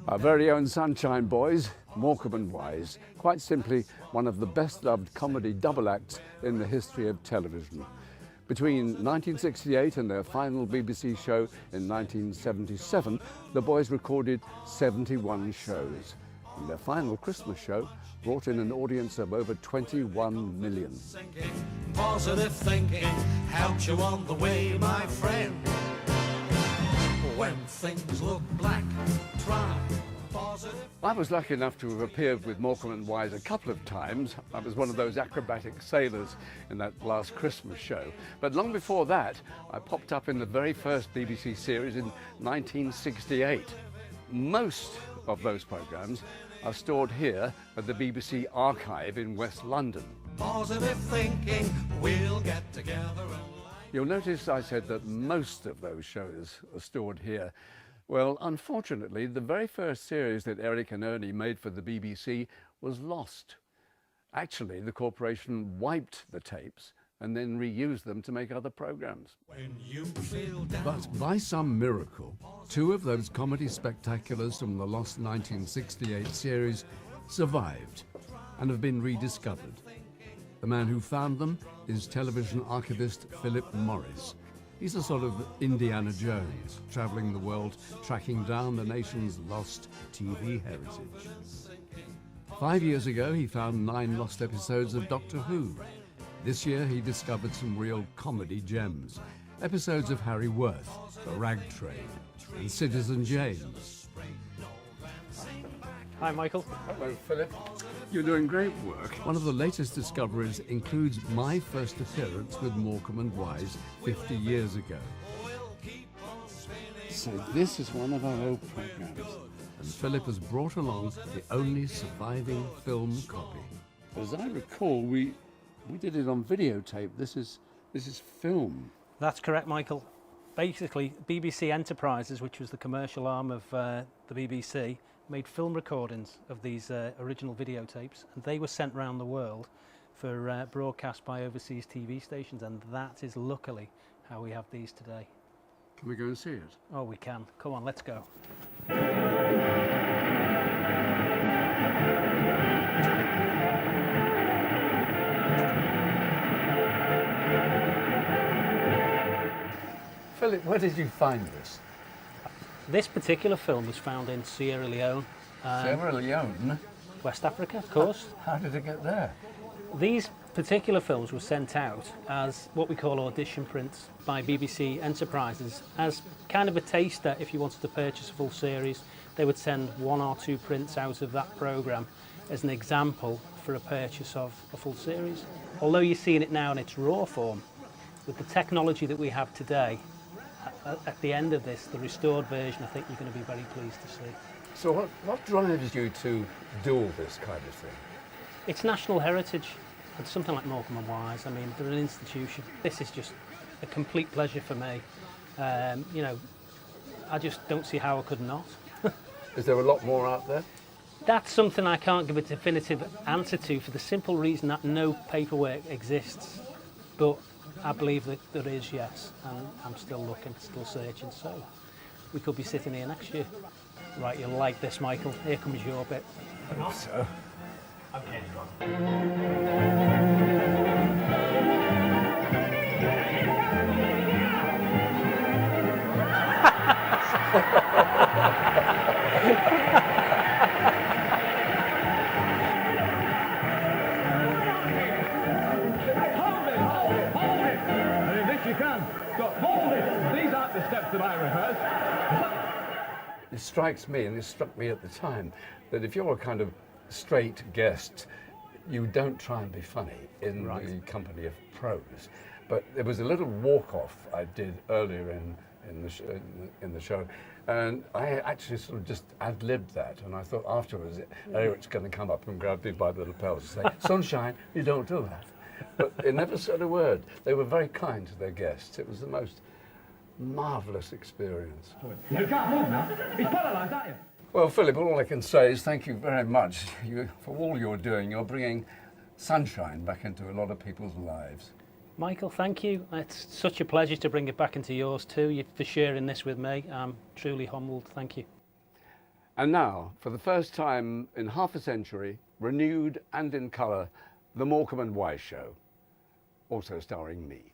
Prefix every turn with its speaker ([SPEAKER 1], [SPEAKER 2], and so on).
[SPEAKER 1] Our very own Sunshine Boys, Morecambe and Wise, quite simply one of the best-loved comedy double acts in the history of television. Between 1968 and their final BBC show in 1977, the boys recorded 71 shows. And their final Christmas show brought in an audience of over 21 million.
[SPEAKER 2] Positive thinking helps you on the way, my friend. When things look black, try positive.
[SPEAKER 1] I was lucky enough to have appeared with Morecambe and Wise a couple of times. I was one of those acrobatic sailors in that last Christmas show. But long before that, I popped up in the very first BBC series in 1968. Most of those programmes are stored here at the BBC archive in West London.
[SPEAKER 2] Positive thinking, we'll get together and
[SPEAKER 1] You'll notice I said that most of those shows are stored here. Well, unfortunately, the very first series that Eric and Ernie made for the BBC was lost. Actually, the corporation wiped the tapes and then reused them to make other programmes.
[SPEAKER 2] when you feel down.
[SPEAKER 1] But by some miracle, two of those comedy spectaculars from the lost 1968 series survived and have been rediscovered. The man who found them is television archivist Philip Morris. He's a sort of Indiana Jones, travelling the world, tracking down the nation's lost TV heritage. 5 years ago, he found 9 lost episodes of Doctor Who. This year, he discovered some real comedy gems. Episodes of Harry Worth, The Rag Trade, and Citizen James.
[SPEAKER 3] Hi, Michael.
[SPEAKER 1] Hello, Philip. You're doing great work. One of the latest discoveries includes my first appearance with Morecambe and Wise 50 years ago. So this is one of our old programmes. And Philip has brought along the only surviving film copy. As I recall, we did it on videotape. This is film.
[SPEAKER 3] That's correct, Michael. Basically, BBC Enterprises, which was the commercial arm of the BBC, made film recordings of these original videotapes, and they were sent around the world for broadcast by overseas TV stations, and that is luckily how we have these today.
[SPEAKER 1] Can we go and see it?
[SPEAKER 3] Oh, we can. Come on, let's go.
[SPEAKER 1] Philip, where did you find this?
[SPEAKER 3] This particular film was found in Sierra Leone,
[SPEAKER 1] Sierra Leone?
[SPEAKER 3] West Africa, of course.
[SPEAKER 1] How did it get there?
[SPEAKER 3] These particular films were sent out as what we call audition prints by BBC Enterprises as kind of a taster. If you wanted to purchase a full series, they would send 1 or 2 prints out of that programme as an example for a purchase of a full series. Although you're seeing it now in its raw form, with the technology that we have today, at the end of this, the restored version, I think you're going to be very pleased to see.
[SPEAKER 1] So what drives you to do all this kind of thing?
[SPEAKER 3] It's national heritage. It's something like Morecambe and Wise. I mean, they're an institution. This is just a complete pleasure for me. You know, I just don't see how I could not.
[SPEAKER 1] Is there a lot more out there?
[SPEAKER 3] That's something I can't give a definitive answer to for the simple reason that no paperwork exists. But I believe that there is, yes, and I'm still looking, still searching, so we could be sitting here next year. Right, you'll like this, Michael. Here comes your bit.
[SPEAKER 1] I hope so.
[SPEAKER 3] Okay.
[SPEAKER 1] It strikes me, and it struck me at the time, that if you're a kind of straight guest, you don't try and be funny in the company of pros. But there was a little walk-off I did earlier in the show, and I actually sort of just ad-libbed that, and I thought afterwards, Eric's going to come up and grab me by the lapels and say, "Sunshine, you don't do that." But they never said a word. They were very kind to their guests. It was the most marvellous experience.
[SPEAKER 4] You can't move now. He's paralysed, aren't you?
[SPEAKER 1] Well, Philip, all I can say is thank you very much for all you're doing. You're bringing sunshine back into a lot of people's lives.
[SPEAKER 3] Michael, thank you. It's such a pleasure to bring it back into yours too. You for sharing this with me. I'm truly humbled. Thank you.
[SPEAKER 1] And now, for the first time in half a century, renewed and in colour, the Morecambe and Wise Show, also starring me.